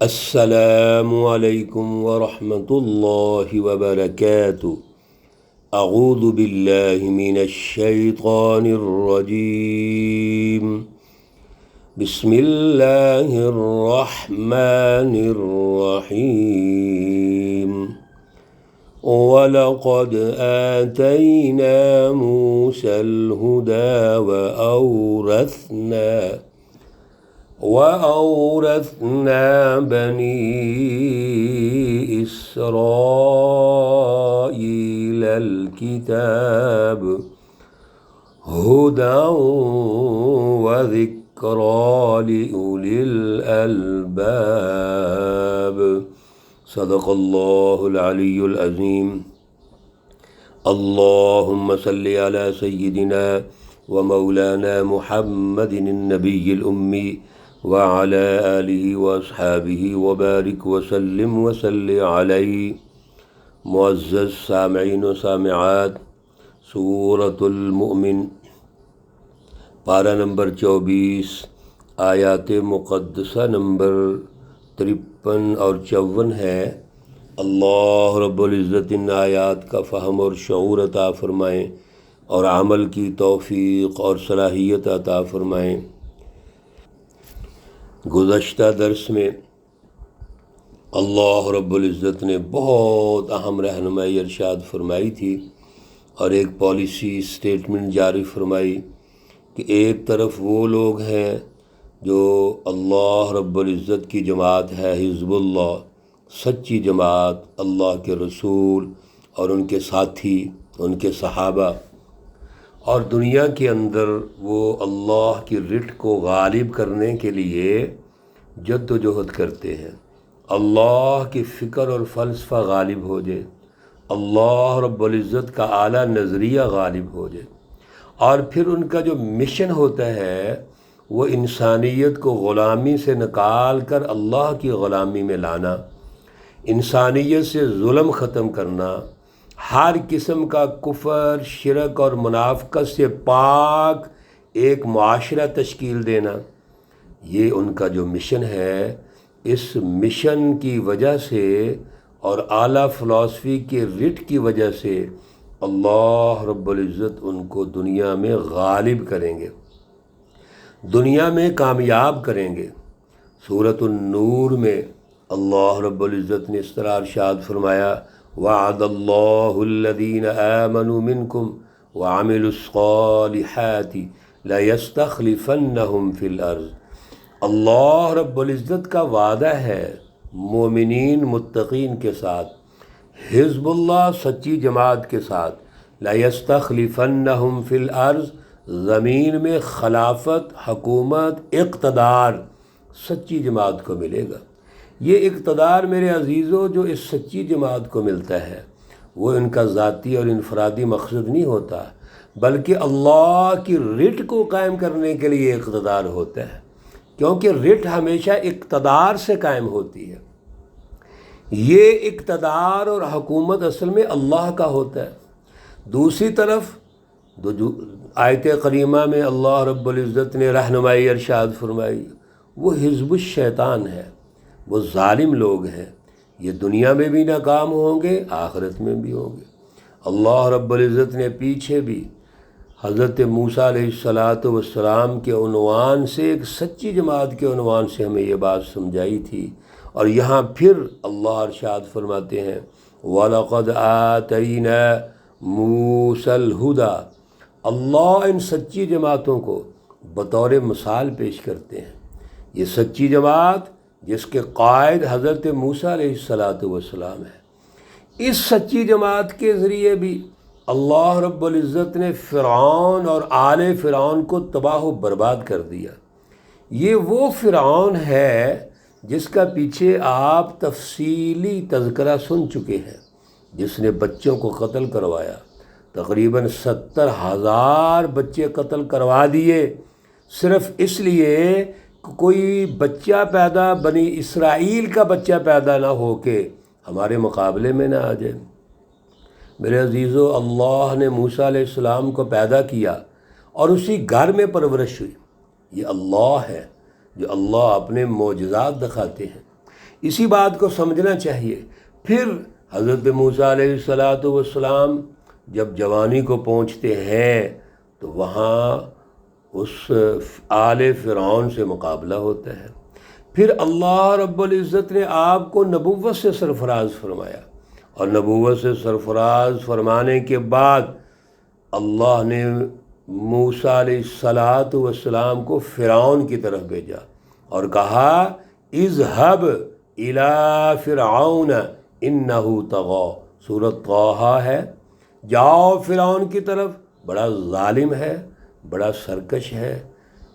السلام علیکم ورحمۃ اللہ وبرکاتہ۔ اعوذ باللہ من الشیطان الرجیم، بسم اللہ الرحمن الرحیم۔ وَلَقَدْ آتَيْنَا مُوسَى الْهُدَى وَأَوْرَثْنَا بَنِي إِسْرَائِيلَ الْكِتَابَ هُدًى وَذِكْرَى لِأُولِي الْأَلْبَابِ۔ صدق اللہ العلی العظیم۔ اللہم صل علی سیدنا ومولانا محمد النبی الأمی وعلى آلہ واصحابہ وبارک وسلم وصلی علیہ۔ معزز سامعین و سامعات، سورۃ المؤمن پارہ نمبر 24، آیات مقدسہ نمبر 53 اور 54 ہے۔ اللہ رب العزت ان آیات کا فہم اور شعور عطا فرمائیں اور عمل کی توفیق اور صلاحیت عطا فرمائیں۔ گزشتہ درس میں اللہ رب العزت نے بہت اہم رہنمائی ارشاد فرمائی تھی اور ایک پالیسی سٹیٹمنٹ جاری فرمائی کہ ایک طرف وہ لوگ ہیں جو اللہ رب العزت کی جماعت ہے، حزب اللہ، سچی جماعت، اللہ کے رسول اور ان کے ساتھی، ان کے صحابہ، اور دنیا کے اندر وہ اللہ کی رٹ کو غالب کرنے کے لیے جد و جہد کرتے ہیں، اللہ کی فکر اور فلسفہ غالب ہو جائے، اللہ رب العزت کا اعلیٰ نظریہ غالب ہو جائے، اور پھر ان کا جو مشن ہوتا ہے وہ انسانیت کو غلامی سے نکال کر اللہ کی غلامی میں لانا، انسانیت سے ظلم ختم کرنا، ہر قسم کا کفر، شرک اور منافقت سے پاک ایک معاشرہ تشکیل دینا، یہ ان کا جو مشن ہے۔ اس مشن کی وجہ سے اور اعلیٰ فلسفی کے رٹ کی وجہ سے اللہ رب العزت ان کو دنیا میں غالب کریں گے، دنیا میں کامیاب کریں گے۔ سورۃ النور میں اللہ رب العزت نے اس طرح ارشاد فرمایا، وعد اللہ الذین آمنوا منکم وعملوا الصالحات لیستخلفنہم فی الارض۔ اللہ رب العزت کا وعدہ ہے مومنین متقین کے ساتھ، حزب اللہ سچی جماعت کے ساتھ، لیستخلفنہم فی الارض، زمین میں خلافت، حکومت، اقتدار سچی جماعت کو ملے گا۔ یہ اقتدار میرے عزیزو جو اس سچی جماعت کو ملتا ہے وہ ان کا ذاتی اور انفرادی مقصد نہیں ہوتا، بلکہ اللہ کی رٹ کو قائم کرنے کے لیے اقتدار ہوتا ہے، کیونکہ رٹ ہمیشہ اقتدار سے قائم ہوتی ہے۔ یہ اقتدار اور حکومت اصل میں اللہ کا ہوتا ہے۔ دوسری طرف آیت کریمہ میں اللہ رب العزت نے رہنمائی ارشاد فرمائی، وہ حزب الشیطان ہے، وہ ظالم لوگ ہیں، یہ دنیا میں بھی ناکام ہوں گے، آخرت میں بھی ہوں گے۔ اللہ رب العزت نے پیچھے بھی حضرت موسیٰ علیہ السلام کے عنوان سے، ایک سچی جماعت کے عنوان سے ہمیں یہ بات سمجھائی تھی، اور یہاں پھر اللہ ارشاد فرماتے ہیں، وَلَقَدْ آتَيْنَا مُوسَى الْهُدَى۔ اللہ ان سچی جماعتوں کو بطور مثال پیش کرتے ہیں۔ یہ سچی جماعت جس کے قائد حضرت موسیٰ علیہ السلام ہے، اس سچی جماعت کے ذریعے بھی اللہ رب العزت نے فرعون اور آل فرعون کو تباہ و برباد کر دیا۔ یہ وہ فرعون ہے جس کا پیچھے آپ تفصیلی تذکرہ سن چکے ہیں، جس نے بچوں کو قتل کروایا، تقریباً 70,000 بچے قتل کروا دیے، صرف اس لیے کہ کوئی بچہ پیدا، بنی اسرائیل کا بچہ پیدا نہ ہو کے ہمارے مقابلے میں نہ آ جائے۔ میرے عزیزو، اللہ نے موسیٰ علیہ السلام کو پیدا کیا اور اسی گھر میں پرورش ہوئی۔ یہ اللہ ہے جو اللہ اپنے معجزات دکھاتے ہیں۔ اسی بات کو سمجھنا چاہیے۔ پھر حضرت موسیٰ علیہ الصلاۃ والسلام جب جوانی کو پہنچتے ہیں تو وہاں اس آل فرعون سے مقابلہ ہوتا ہے۔ پھر اللہ رب العزت نے آپ کو نبوت سے سرفراز فرمایا، اور نبوت سے سرفراز فرمانے کے بعد اللہ نے موسیٰ علیہ الصلاۃ والسلام کو فرعون کی طرف بھیجا اور کہا اذهب الی فرعون انہ طغی، سورۃ طٰہٰ ہے، جاؤ فرعون کی طرف، بڑا ظالم ہے، بڑا سرکش ہے۔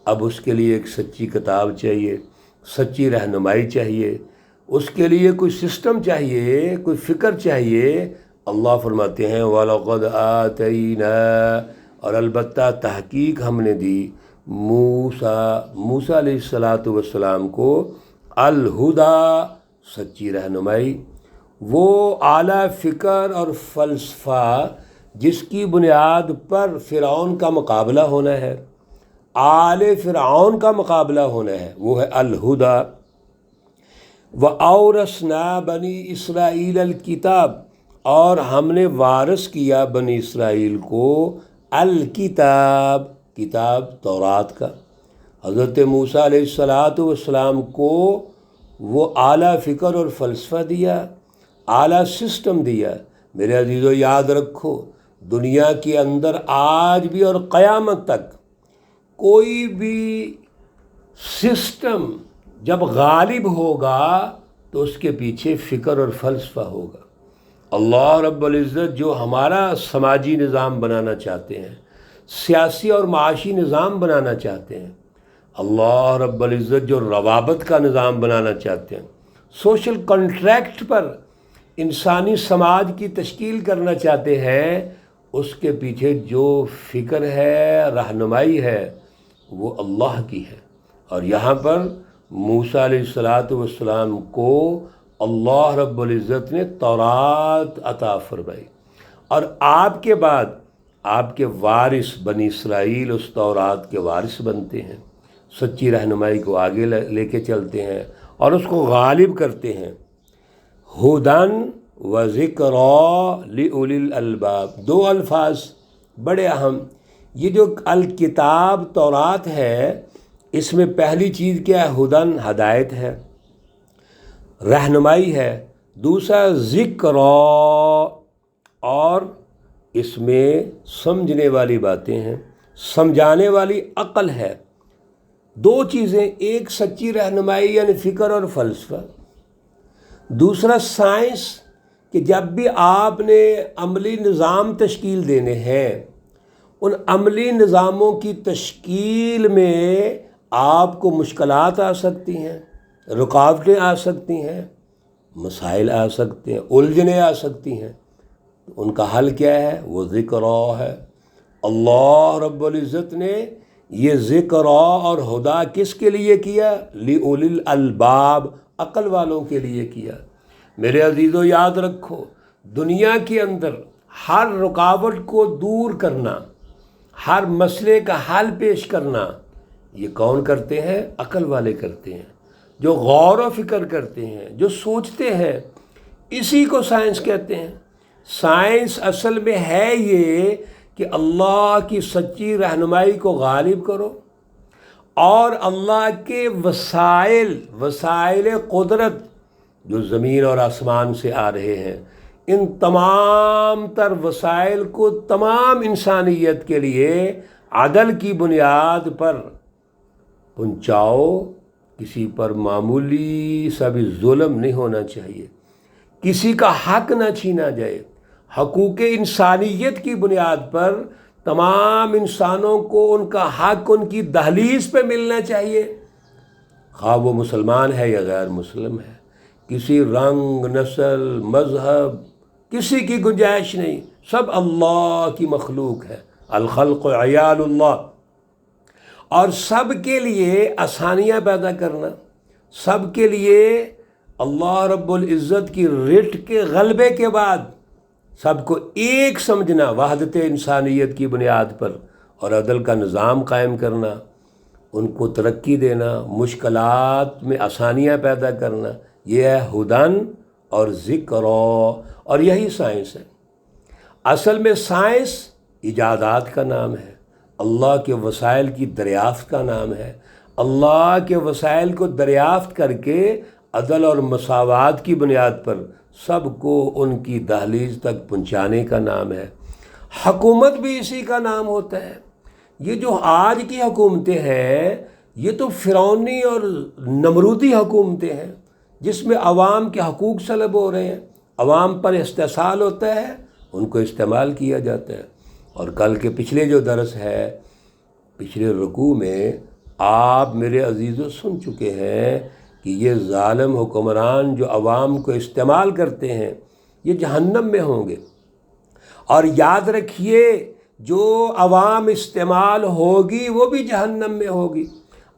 اب اس کے لیے ایک سچی کتاب چاہیے، سچی رہنمائی چاہیے، اس کے لیے کوئی سسٹم چاہیے، کوئی فکر چاہیے۔ اللہ فرماتے ہیں وَلَقَدْ آتَيْنَا، اور البتہ تحقیق ہم نے دی موسیٰ علیہ السلام کو الہدا، سچی رہنمائی، وہ اعلیٰ فکر اور فلسفہ جس کی بنیاد پر فرعون کا مقابلہ ہونا ہے، آل فرعون کا مقابلہ ہونا ہے، وہ ہے الہدا۔ وَأَوْرَثْنَا بَنِي إِسْرَائِيلَ الْكِتَابَ، اور ہم نے وارث کیا بنی اسرائیل کو الکتاب، کتاب تورات کا۔ حضرت موسیٰ علیہ السلام کو وہ اعلیٰ فکر اور فلسفہ دیا، اعلیٰ سسٹم دیا۔ میرے عزیزو یاد رکھو، دنیا کے اندر آج بھی اور قیامت تک کوئی بھی سسٹم جب غالب ہوگا تو اس کے پیچھے فکر اور فلسفہ ہوگا۔ اللہ رب العزت جو ہمارا سماجی نظام بنانا چاہتے ہیں، سیاسی اور معاشی نظام بنانا چاہتے ہیں، اللہ رب العزت جو روابط کا نظام بنانا چاہتے ہیں، سوشل کنٹریکٹ پر انسانی سماج کی تشکیل کرنا چاہتے ہیں، اس کے پیچھے جو فکر ہے، رہنمائی ہے، وہ اللہ کی ہے۔ اور یہاں پر موسیٰ علیہ السلام کو اللہ رب العزت نے تورات عطا فرمائی، اور آپ کے بعد آپ کے وارث بنی اسرائیل اس تورات کے وارث بنتے ہیں، سچی رہنمائی کو آگے لے کے چلتے ہیں اور اس کو غالب کرتے ہیں۔ ہدن و ذکریٰ لأولی الالباب، دو الفاظ بڑے اہم۔ یہ جو الکتاب تورات ہے، اس میں پہلی چیز کیا ہے؟ ہدن، ہدایت ہے، رہنمائی ہے۔ دوسرا ذکریٰ، اور اس میں سمجھنے والی باتیں ہیں، سمجھانے والی عقل ہے۔ دو چیزیں، ایک سچی رہنمائی یعنی فکر اور فلسفہ، دوسرا سائنس، کہ جب بھی آپ نے عملی نظام تشکیل دینے ہیں، ان عملی نظاموں کی تشکیل میں آپ کو مشکلات آ سکتی ہیں، رکاوٹیں آ سکتی ہیں، مسائل آ سکتے ہیں، الجھنیں آ سکتی ہیں، ان کا حل کیا ہے؟ وہ ذکریٰ ہے۔ اللہ رب العزت نے یہ ذکریٰ اور ہدا کس کے لیے کیا؟ لِأُولِي الْأَلْبَاب، عقل والوں کے لیے کیا۔ میرے عزیزو یاد رکھو، دنیا کے اندر ہر رکاوٹ کو دور کرنا، ہر مسئلے کا حل پیش کرنا، یہ کون کرتے ہیں؟ عقل والے کرتے ہیں، جو غور و فکر کرتے ہیں، جو سوچتے ہیں۔ اسی کو سائنس کہتے ہیں۔ سائنس اصل میں ہے یہ کہ اللہ کی سچی رہنمائی کو غالب کرو، اور اللہ کے وسائل قدرت جو زمین اور آسمان سے آ رہے ہیں، ان تمام تر وسائل کو تمام انسانیت کے لیے عدل کی بنیاد پر پہنچاؤ۔ کسی پر معمولی سا بھی ظلم نہیں ہونا چاہیے، کسی کا حق نہ چھینا جائے۔ حقوق انسانیت کی بنیاد پر تمام انسانوں کو ان کا حق ان کی دہلیز پہ ملنا چاہیے، خواہ وہ مسلمان ہے یا غیر مسلم ہے۔ کسی رنگ، نسل، مذہب، کسی کی گنجائش نہیں، سب اللہ کی مخلوق ہے، الخلق عیال اللہ۔ اور سب کے لیے آسانیاں پیدا کرنا، سب کے لیے اللہ رب العزت کی رٹ کے غلبے کے بعد سب کو ایک سمجھنا، وحدت انسانیت کی بنیاد پر، اور عدل کا نظام قائم کرنا، ان کو ترقی دینا، مشکلات میں آسانیاں پیدا کرنا، یہ ہے ہدن اور ذکر، اور یہی سائنس ہے۔ اصل میں سائنس ایجادات کا نام ہے، اللہ کے وسائل کی دریافت کا نام ہے۔ اللہ کے وسائل کو دریافت کر کے عدل اور مساوات کی بنیاد پر سب کو ان کی دہلیز تک پہنچانے کا نام ہے۔ حکومت بھی اسی کا نام ہوتا ہے۔ یہ جو آج کی حکومتیں ہیں یہ تو فرعونی اور نمرودی حکومتیں ہیں، جس میں عوام کے حقوق سلب ہو رہے ہیں، عوام پر استحصال ہوتا ہے، ان کو استعمال کیا جاتا ہے۔ اور کل کے پچھلے جو درس ہے، پچھلے رکوع میں آپ میرے عزیزو سن چکے ہیں کہ یہ ظالم حکمران جو عوام کو استعمال کرتے ہیں یہ جہنم میں ہوں گے۔ اور یاد رکھیے جو عوام استعمال ہوگی وہ بھی جہنم میں ہوگی۔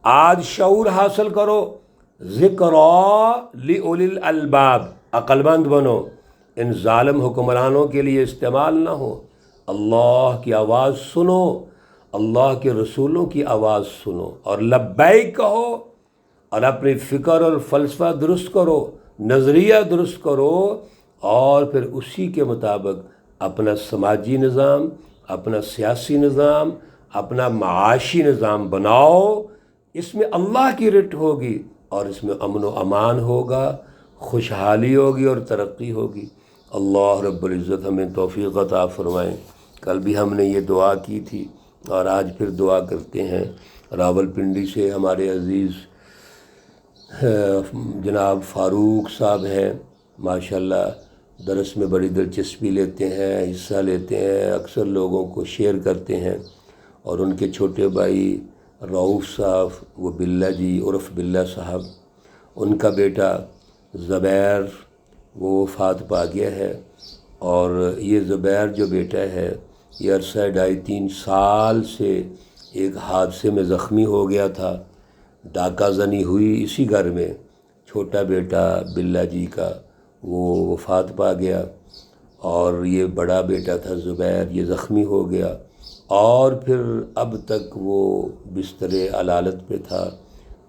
آج شعور حاصل کرو، ذکرٰ لأولی الالباب، عقل مند بنو، ان ظالم حکمرانوں کے لیے استعمال نہ ہو۔ اللہ کی آواز سنو، اللہ کے رسولوں کی آواز سنو اور لبیک کہو، اور اپنی فکر اور فلسفہ درست کرو، نظریہ درست کرو، اور پھر اسی کے مطابق اپنا سماجی نظام، اپنا سیاسی نظام، اپنا معاشی نظام بناؤ۔ اس میں اللہ کی رٹ ہوگی اور اس میں امن و امان ہوگا، خوشحالی ہوگی اور ترقی ہوگی۔ اللہ رب العزت ہمیں توفیق عطا فرمائیں۔ کل بھی ہم نے یہ دعا کی تھی اور آج پھر دعا کرتے ہیں۔ راول پنڈی سے ہمارے عزیز جناب فاروق صاحب ہیں، ماشاءاللہ درس میں بڑی دلچسپی لیتے ہیں، حصہ لیتے ہیں، اکثر لوگوں کو شیئر کرتے ہیں۔ اور ان کے چھوٹے بھائی رؤوف صاحب، وہ بلّہ جی عرف بلّہ صاحب، ان کا بیٹا زبیر وہ وفات پا گیا ہے۔ اور یہ زبیر جو بیٹا ہے یہ عرصہ 2.5-3 سال سے ایک حادثے میں زخمی ہو گیا تھا۔ ڈاکہ زنی ہوئی اسی گھر میں، چھوٹا بیٹا بلّہ جی کا وہ وفات پا گیا، اور یہ بڑا بیٹا تھا زبیر، یہ زخمی ہو گیا، اور پھر اب تک وہ بستر علالت پہ تھا۔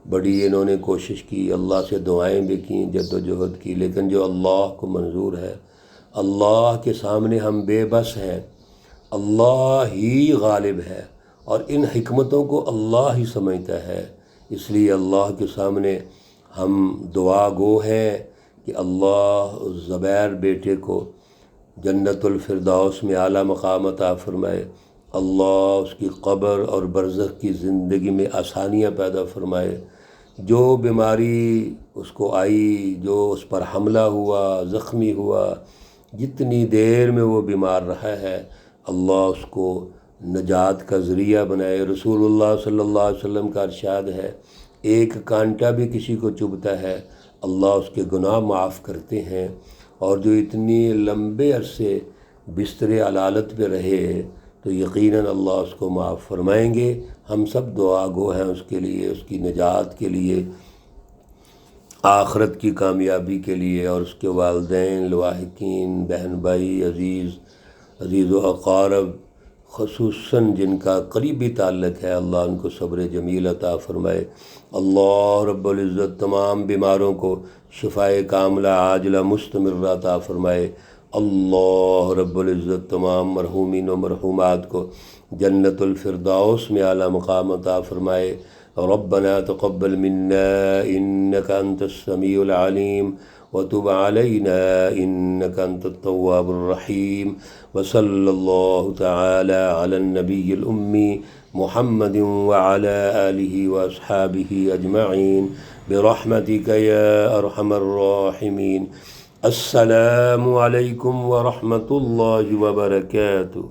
بڑی انہوں نے کوشش کی، اللہ سے دعائیں بھی کیں، جد و جہد کی، لیکن جو اللہ کو منظور ہے، اللہ کے سامنے ہم بے بس ہیں۔ اللہ ہی غالب ہے اور ان حکمتوں کو اللہ ہی سمجھتا ہے، اس لیے اللہ کے سامنے ہم دعا گو ہیں کہ اللہ زبیر بیٹے کو جنت الفردوس میں اعلیٰ مقام عطا فرمائے، اللہ اس کی قبر اور برزخ کی زندگی میں آسانیاں پیدا فرمائے۔ جو بیماری اس کو آئی، جو اس پر حملہ ہوا، زخمی ہوا، جتنی دیر میں وہ بیمار رہا ہے، اللہ اس کو نجات کا ذریعہ بنائے۔ رسول اللہ صلی اللہ علیہ وسلم کا ارشاد ہے، ایک کانٹا بھی کسی کو چبھتا ہے اللہ اس کے گناہ معاف کرتے ہیں، اور جو اتنی لمبے عرصے بستر علالت پہ رہے تو یقیناً اللہ اس کو معاف فرمائیں گے۔ ہم سب دعا گو ہیں اس کے لیے، اس کی نجات کے لیے، آخرت کی کامیابی کے لیے، اور اس کے والدین، لواحقین، بہن بھائی، عزیز و اقارب، خصوصاً جن کا قریبی تعلق ہے، اللہ ان کو صبر جمیل عطا فرمائے۔ اللہ رب العزت تمام بیماروں کو شفائے کاملہ عاجلہ مستمرہ عطا فرمائے۔ اللہ رب العزت تمام مرحومین و مرحومات کو جنت الفردوس میں اعلیٰ مقام عطا فرمائے۔ ربنا تقبل منا انك انت السميع العليم وتب علينا انك انت التواب الرحيم، وصلى الله تعالى على النبي الأمي محمد وعلى آله وأصحابه أجمعين برحمتك يا أرحم الراحمين۔ السلام علیکم ورحمۃ اللہ وبرکاتہ۔